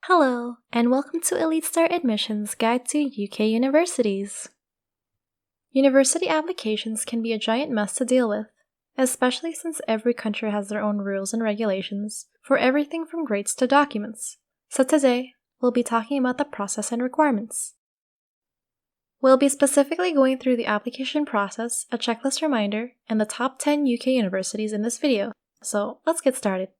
Hello, and welcome to Elite Star Admissions Guide to UK Universities. University applications can be a giant mess to deal with, especially since every country has their own rules and regulations for everything from grades to documents. So today, we'll be talking about the process and requirements. We'll be specifically going through the application process, a checklist reminder, and the top 10 UK universities in this video. So let's get started.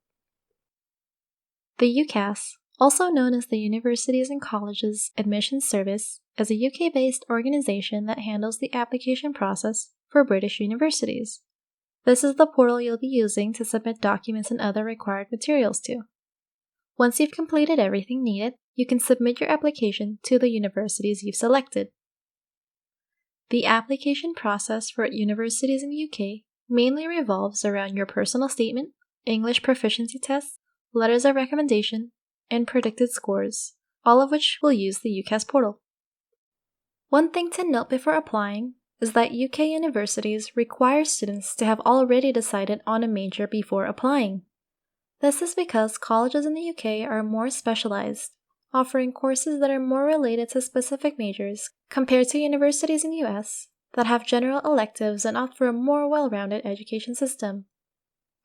The UCAS, also known as the Universities and Colleges Admissions Service, is a UK-based organization that handles the application process for British universities. This is the portal you'll be using to submit documents and other required materials to. Once you've completed everything needed, you can submit your application to the universities you've selected. The application process for universities in the UK mainly revolves around your personal statement, English proficiency tests, letters of recommendation, and predicted scores, all of which will use the UCAS portal. One thing to note before applying is that UK universities require students to have already decided on a major before applying. This is because colleges in the UK are more specialized, offering courses that are more related to specific majors compared to universities in the US that have general electives and opt for a more well-rounded education system.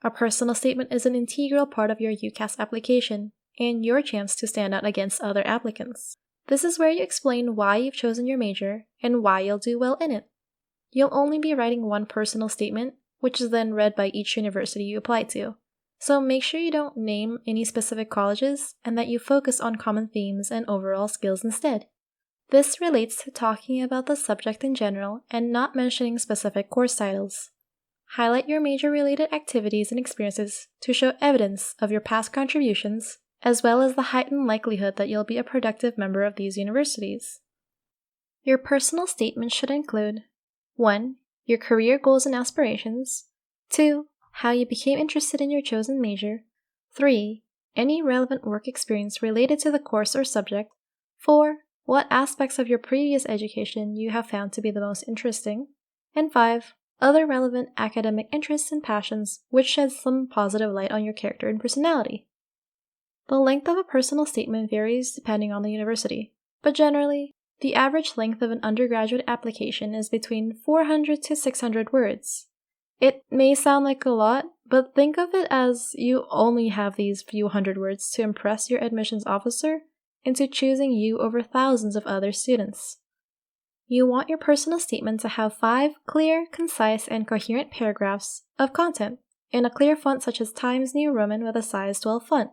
A personal statement is an integral part of your UCAS application and your chance to stand out against other applicants. This is where you explain why you've chosen your major and why you'll do well in it. You'll only be writing one personal statement, which is then read by each university you apply to. So make sure you don't name any specific colleges and that you focus on common themes and overall skills instead. This relates to talking about the subject in general and not mentioning specific course titles. Highlight your major-related activities and experiences to show evidence of your past contributions, as well as the heightened likelihood that you'll be a productive member of these universities. Your personal statement should include 1. Your career goals and aspirations, 2. How you became interested in your chosen major, 3. Any relevant work experience related to the course or subject, 4. What aspects of your previous education you have found to be the most interesting, and 5. Other relevant academic interests and passions which shed some positive light on your character and personality. The length of a personal statement varies depending on the university, but generally, the average length of an undergraduate application is between 400 to 600 words. It may sound like a lot, but think of it as you only have these few hundred words to impress your admissions officer into choosing you over thousands of other students. You want your personal statement to have 5 clear, concise, and coherent paragraphs of content in a clear font such as Times New Roman with a size 12 font.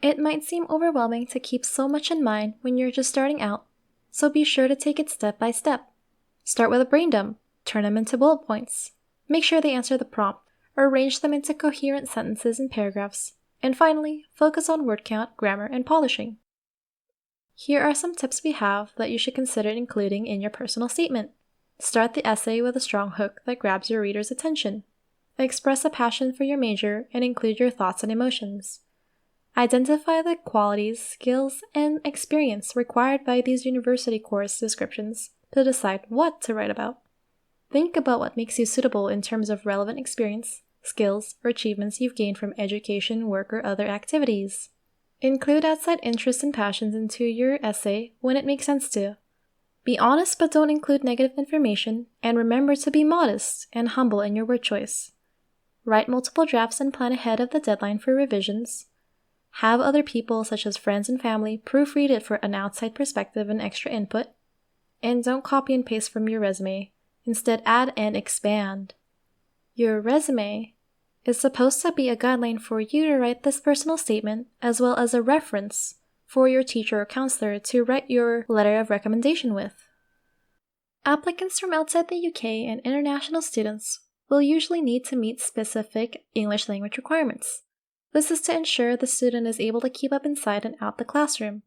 It might seem overwhelming to keep so much in mind when you're just starting out, so be sure to take it step by step. Start with a brain dump, turn them into bullet points, make sure they answer the prompt, arrange them into coherent sentences and paragraphs, and finally, focus on word count, grammar, and polishing. Here are some tips we have that you should consider including in your personal statement. Start the essay with a strong hook that grabs your reader's attention. Express a passion for your major and include your thoughts and emotions. Identify the qualities, skills, and experience required by these university course descriptions to decide what to write about. Think about what makes you suitable in terms of relevant experience, skills, or achievements you've gained from education, work, or other activities. Include outside interests and passions into your essay when it makes sense to. Be honest but don't include negative information, and remember to be modest and humble in your word choice. Write multiple drafts and plan ahead of the deadline for revisions. Have other people, such as friends and family, proofread it for an outside perspective and extra input. And don't copy and paste from your resume. Instead, add and expand. Your resume is supposed to be a guideline for you to write this personal statement, as well as a reference for your teacher or counselor to write your letter of recommendation with. Applicants from outside the UK and international students will usually need to meet specific English language requirements. This is to ensure the student is able to keep up inside and out the classroom.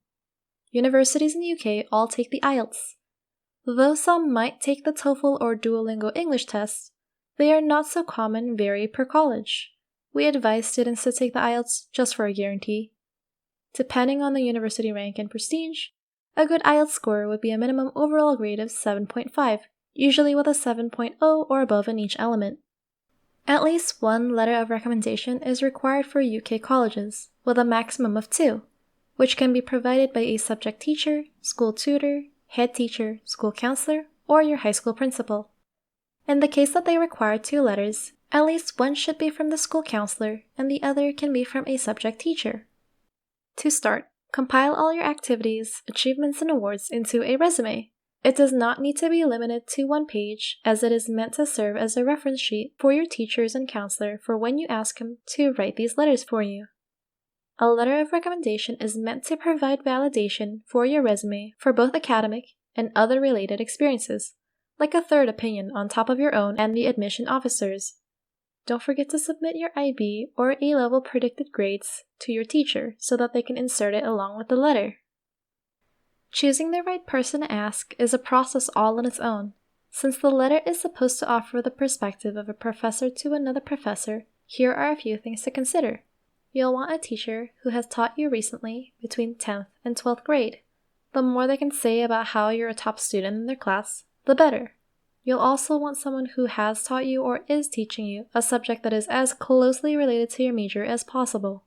Universities in the UK all take the IELTS. Though some might take the TOEFL or Duolingo English tests, they are not so common and vary per college. We advise students to take the IELTS just for a guarantee. Depending on the university rank and prestige, a good IELTS score would be a minimum overall grade of 7.5, usually with a 7.0 or above in each element. At least one letter of recommendation is required for UK colleges, with a maximum of 2. which can be provided by a subject teacher, school tutor, head teacher, school counselor, or your high school principal. In the case that they require 2 letters, at least one should be from the school counselor and the other can be from a subject teacher. To start, compile all your activities, achievements, and awards into a resume. It does not need to be limited to 1 page, as it is meant to serve as a reference sheet for your teachers and counselor for when you ask them to write these letters for you. A letter of recommendation is meant to provide validation for your resume for both academic and other related experiences, like a third opinion on top of your own and the admission officer's. Don't forget to submit your IB or A-level predicted grades to your teacher so that they can insert it along with the letter. Choosing the right person to ask is a process all on its own. Since the letter is supposed to offer the perspective of a professor to another professor, here are a few things to consider. You'll want a teacher who has taught you recently between 10th and 12th grade. The more they can say about how you're a top student in their class, the better. You'll also want someone who has taught you or is teaching you a subject that is as closely related to your major as possible.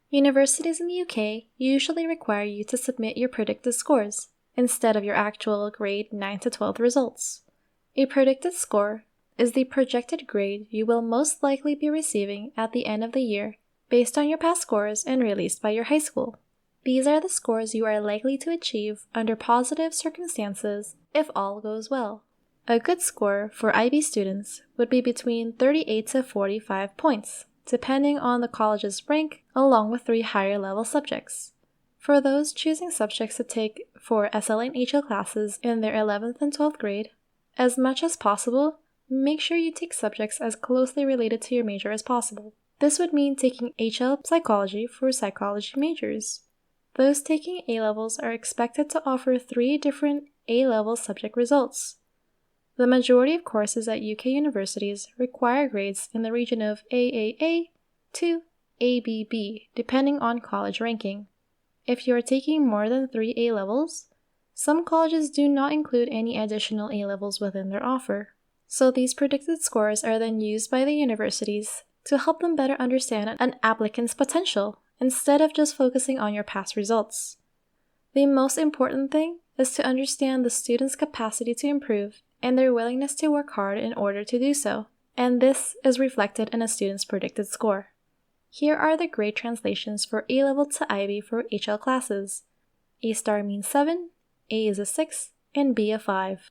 Universities in the UK usually require you to submit your predicted scores instead of your actual grade 9 to 12 results. A predicted score is the projected grade you will most likely be receiving at the end of the year based on your past scores and released by your high school. These are the scores you are likely to achieve under positive circumstances if all goes well. A good score for IB students would be between 38 to 45 points, depending on the college's rank, along with 3 higher level subjects. For those choosing subjects to take for SLA and HL classes in their 11th and 12th grade, as much as possible, make sure you take subjects as closely related to your major as possible. This would mean taking HL psychology for psychology majors. Those taking A-levels are expected to offer 3 different A-level subject results. The majority of courses at UK universities require grades in the region of AAA to ABB, depending on college ranking. If you are taking more than 3 A-levels, some colleges do not include any additional A-levels within their offer. So these predicted scores are then used by the universities to help them better understand an applicant's potential instead of just focusing on your past results. The most important thing is to understand the student's capacity to improve and their willingness to work hard in order to do so, and this is reflected in a student's predicted score. Here are the grade translations for A-level to IB for HL classes. A star means 7, A is a 6, and B a 5.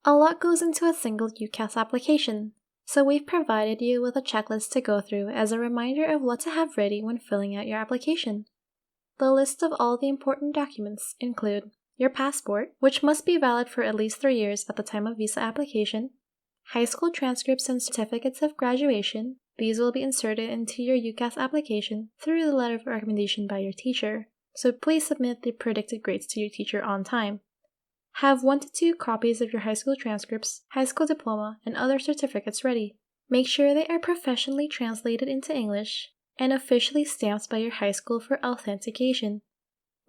A lot goes into a single UCAS application, so we've provided you with a checklist to go through as a reminder of what to have ready when filling out your application. The list of all the important documents include your passport, which must be valid for at least 3 years at the time of visa application, high school transcripts and certificates of graduation. These will be inserted into your UCAS application through the letter of recommendation by your teacher, so please submit the predicted grades to your teacher on time. Have 1 to 2 copies of your high school transcripts, high school diploma, and other certificates ready. Make sure they are professionally translated into English and officially stamped by your high school for authentication.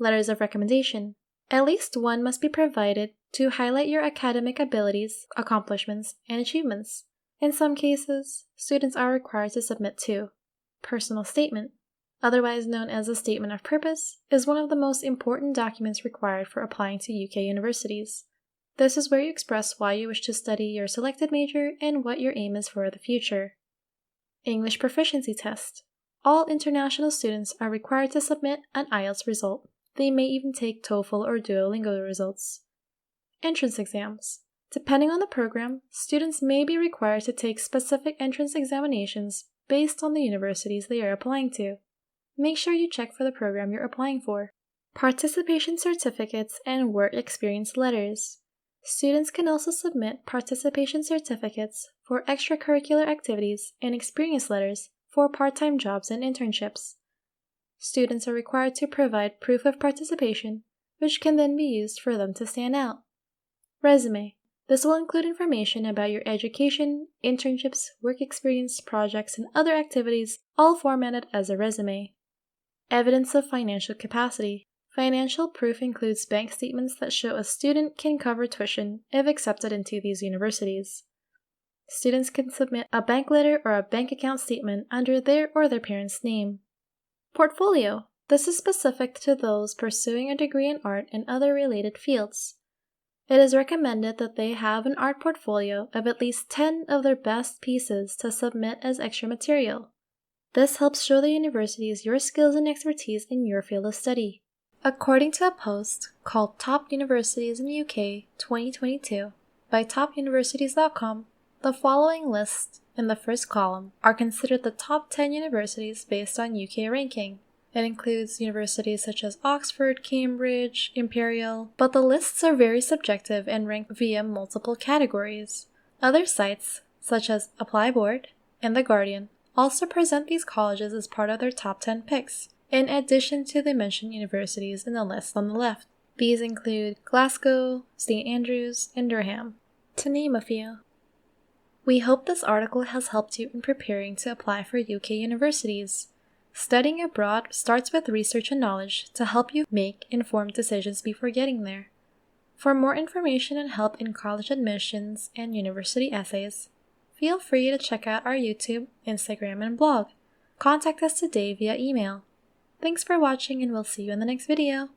Letters of recommendation. At least 1 must be provided to highlight your academic abilities, accomplishments, and achievements. In some cases, students are required to submit 2. Personal statement, otherwise known as a statement of purpose, is one of the most important documents required for applying to UK universities. This is where you express why you wish to study your selected major and what your aim is for the future. English proficiency test. All international students are required to submit an IELTS result. They may even take TOEFL or Duolingo results. Entrance exams. Depending on the program, students may be required to take specific entrance examinations based on the universities they are applying to. Make sure you check for the program you're applying for. Participation certificates and work experience letters. Students can also submit participation certificates for extracurricular activities and experience letters for part-time jobs and internships. Students are required to provide proof of participation, which can then be used for them to stand out. Resume. This will include information about your education, internships, work experience, projects, and other activities, all formatted as a resume. Evidence of financial capacity. Financial proof includes bank statements that show a student can cover tuition if accepted into these universities. Students can submit a bank letter or a bank account statement under their or their parents' name. Portfolio. This is specific to those pursuing a degree in art and other related fields. It is recommended that they have an art portfolio of at least 10 of their best pieces to submit as extra material. This helps show the universities your skills and expertise in your field of study. According to a post called Top Universities in the UK 2022 by topuniversities.com, the following list in the first column are considered the top 10 universities based on UK ranking. It includes universities such as Oxford, Cambridge, Imperial, but the lists are very subjective and rank via multiple categories. Other sites, such as Apply Board and The Guardian, also present these colleges as part of their top 10 picks, in addition to the mentioned universities in the list on the left. These include Glasgow, St. Andrews, and Durham, to name a few. We hope this article has helped you in preparing to apply for UK universities. Studying abroad starts with research and knowledge to help you make informed decisions before getting there. For more information and help in college admissions and university essays, feel free to check out our YouTube, Instagram, and blog. Contact us today via email. Thanks for watching, and we'll see you in the next video.